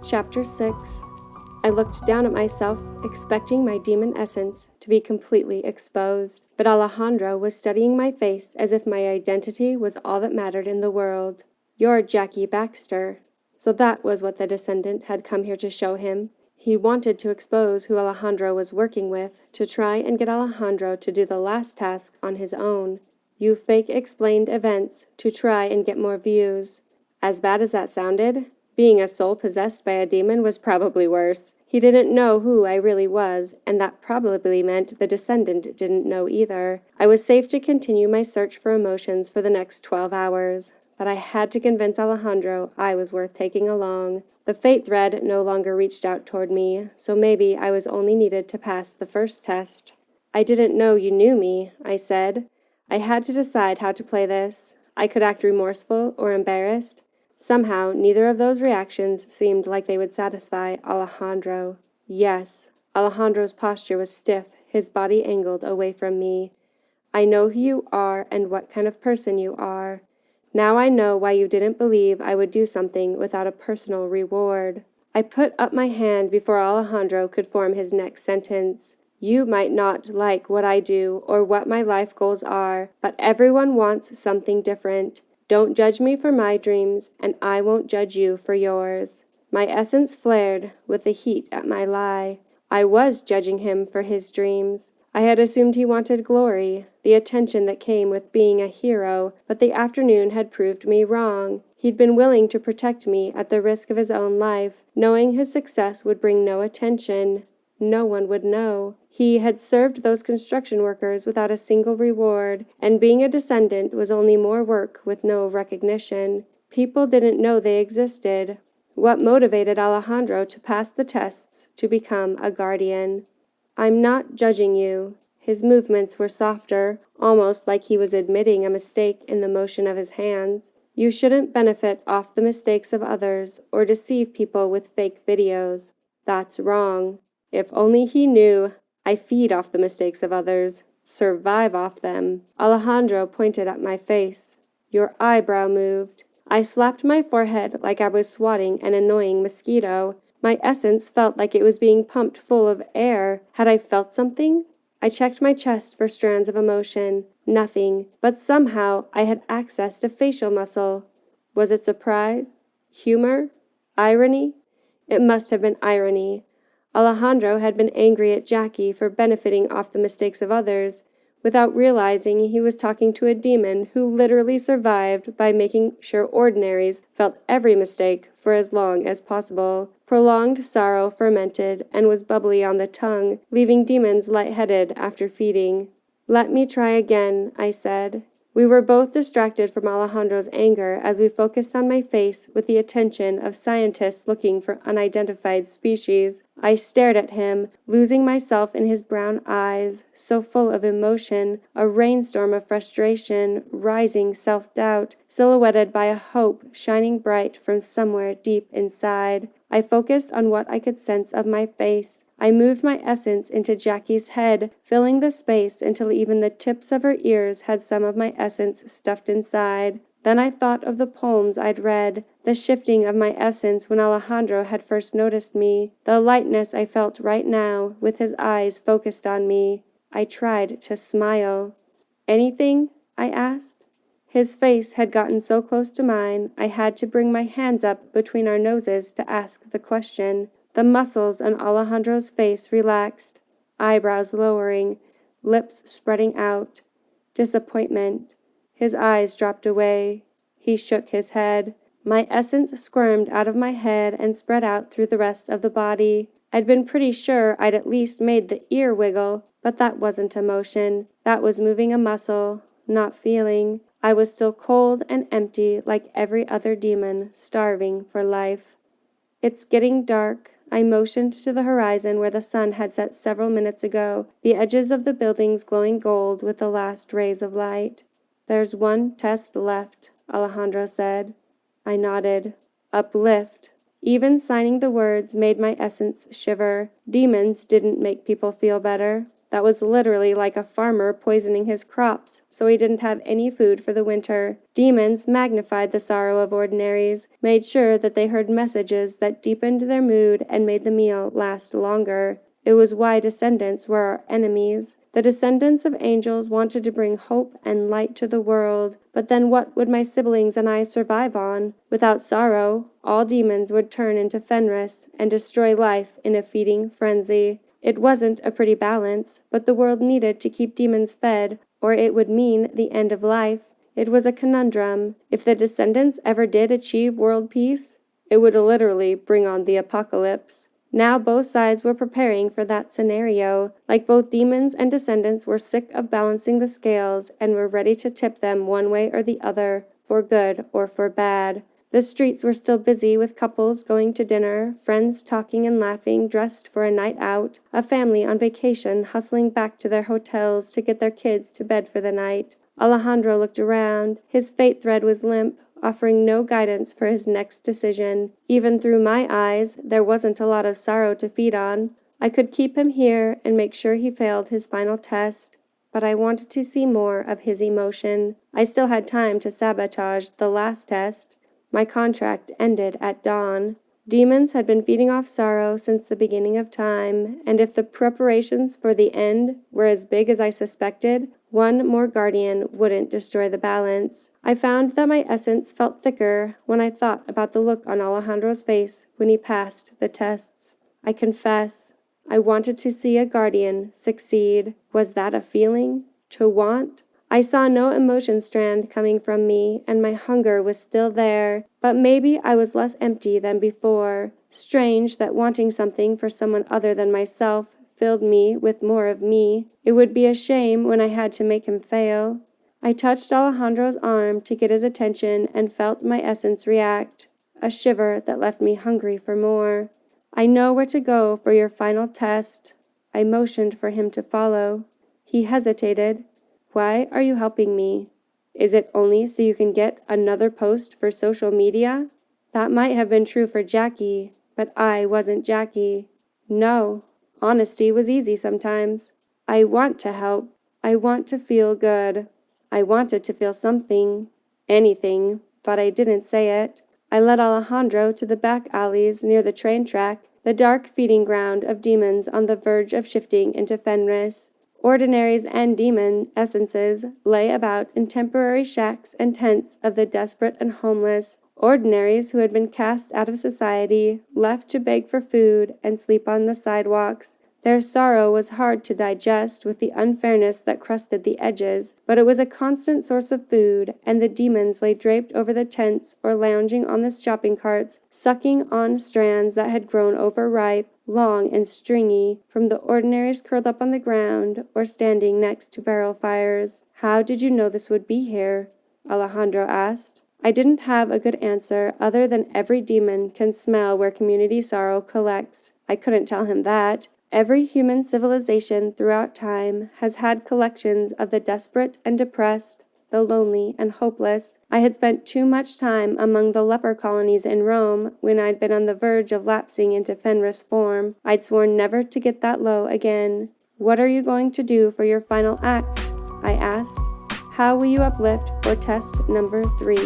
Chapter 6. I looked down at myself, expecting my demon essence to be completely exposed, but Alejandro was studying my face as if my identity was all that mattered in the world. "You're Jackie Baxter." So that was what the descendant had come here to show him. He wanted to expose who Alejandro was working with, to try and get Alejandro to do the last task on his own. You fake explained events to try and get more views. As bad as that sounded, being a soul possessed by a demon was probably worse. He didn't know who I really was, and that probably meant the descendant didn't know either. I was safe to continue my search for emotions for the next 12 hours, but I had to convince Alejandro I was worth taking along. The fate thread no longer reached out toward me, so maybe I was only needed to pass the first test. "I didn't know you knew me," I said. I had to decide how to play this. I could act remorseful or embarrassed. Somehow, neither of those reactions seemed like they would satisfy Alejandro. Yes, Alejandro's posture was stiff, his body angled away from me. "I know who you are and what kind of person you are. Now I know why you didn't believe I would do something without a personal reward." I put up my hand before Alejandro could form his next sentence. "You might not like what I do or what my life goals are, but everyone wants something different. Don't judge me for my dreams, and I won't judge you for yours." My essence flared with the heat at my lie. I was judging him for his dreams. I had assumed he wanted glory, the attention that came with being a hero, but the afternoon had proved me wrong. He'd been willing to protect me at the risk of his own life, knowing his success would bring no attention. No one would know. He had served those construction workers without a single reward, and being a descendant was only more work with no recognition. People didn't know they existed. What motivated Alejandro to pass the tests to become a guardian? "I'm not judging you." His movements were softer, almost like he was admitting a mistake in the motion of his hands. "You shouldn't benefit off the mistakes of others or deceive people with fake videos. That's wrong." If only he knew. I feed off the mistakes of others, survive off them. Alejandro pointed at my face. Your eyebrow moved. I slapped my forehead like I was swatting an annoying mosquito. My essence felt like it was being pumped full of air. Had I felt something? I checked my chest for strands of emotion. Nothing. But somehow I had accessed a facial muscle. Was it surprise? Humor? Irony? It must have been irony. Alejandro had been angry at Jackie for benefiting off the mistakes of others, without realizing he was talking to a demon who literally survived by making sure ordinaries felt every mistake for as long as possible. Prolonged sorrow fermented and was bubbly on the tongue, leaving demons lightheaded after feeding. "Let me try again," I said. We were both distracted from Alejandro's anger as we focused on my face with the attention of scientists looking for unidentified species. I stared at him, losing myself in his brown eyes, so full of emotion, a rainstorm of frustration, rising self-doubt, silhouetted by a hope shining bright from somewhere deep inside. I focused on what I could sense of my face. I moved my essence into Jackie's head, filling the space until even the tips of her ears had some of my essence stuffed inside. Then I thought of the poems I'd read, the shifting of my essence when Alejandro had first noticed me, the lightness I felt right now with his eyes focused on me. I tried to smile. "Anything?" I asked. His face had gotten so close to mine, I had to bring my hands up between our noses to ask the question. The muscles on Alejandro's face relaxed, eyebrows lowering, lips spreading out. Disappointment. His eyes dropped away. He shook his head. My essence squirmed out of my head and spread out through the rest of the body. I'd been pretty sure I'd at least made the ear wiggle, but that wasn't emotion. That was moving a muscle, not feeling. I was still cold and empty like every other demon, starving for life. "It's getting dark." I motioned to the horizon where the sun had set several minutes ago, the edges of the buildings glowing gold with the last rays of light. "There's one test left," Alejandro said. I nodded. "Uplift." Even signing the words made my essence shiver. Demons didn't make people feel better. That was literally like a farmer poisoning his crops, so he didn't have any food for the winter. Demons magnified the sorrow of ordinaries, made sure that they heard messages that deepened their mood and made the meal last longer. It was why descendants were our enemies. The descendants of angels wanted to bring hope and light to the world, but then what would my siblings and I survive on? Without sorrow, all demons would turn into Fenris and destroy life in a feeding frenzy. It wasn't a pretty balance, but the world needed to keep demons fed, or it would mean the end of life. It was a conundrum. If the descendants ever did achieve world peace, it would literally bring on the apocalypse. Now both sides were preparing for that scenario. Like both demons and descendants were sick of balancing the scales and were ready to tip them one way or the other, for good or for bad. The streets were still busy with couples going to dinner, friends talking and laughing, dressed for a night out, a family on vacation hustling back to their hotels to get their kids to bed for the night. Alejandro looked around. His fate thread was limp, offering no guidance for his next decision. Even through my eyes, there wasn't a lot of sorrow to feed on. I could keep him here and make sure he failed his final test, but I wanted to see more of his emotion. I still had time to sabotage the last test. My contract ended at dawn. Demons had been feeding off sorrow since the beginning of time, and if the preparations for the end were as big as I suspected, one more guardian wouldn't destroy the balance. I found that my essence felt thicker when I thought about the look on Alejandro's face when he passed the tests. I confess, I wanted to see a guardian succeed. Was that a feeling? To want? I saw no emotion strand coming from me, and my hunger was still there, but maybe I was less empty than before. Strange that wanting something for someone other than myself filled me with more of me. It would be a shame when I had to make him fail. I touched Alejandro's arm to get his attention and felt my essence react, a shiver that left me hungry for more. I know where to go for your final test. I motioned for him to follow. He hesitated. Why are you helping me? Is it only so you can get another post for social media? That might have been true for Jackie, but I wasn't Jackie. No, honesty was easy sometimes. I want to help. I want to feel good. I wanted to feel something, anything, but I didn't say it. I led Alejandro to the back alleys near the train track, the dark feeding ground of demons on the verge of shifting into Fenris. Ordinaries and demon essences lay about in temporary shacks and tents of the desperate and homeless. Ordinaries who had been cast out of society, left to beg for food and sleep on the sidewalks. Their sorrow was hard to digest with the unfairness that crusted the edges, but it was a constant source of food, and the demons lay draped over the tents or lounging on the shopping carts, sucking on strands that had grown overripe, long and stringy, from the ordinaries curled up on the ground or standing next to barrel fires. How did you know this would be here? Alejandro asked. I didn't have a good answer other than every demon can smell where community sorrow collects. I couldn't tell him that. Every human civilization throughout time has had collections of the desperate and depressed, the lonely and hopeless. I had spent too much time among the leper colonies in Rome when I'd been on the verge of lapsing into Fenris form. I'd sworn never to get that low again. What are you going to do for your final act? I asked. How will you uplift for test number 3?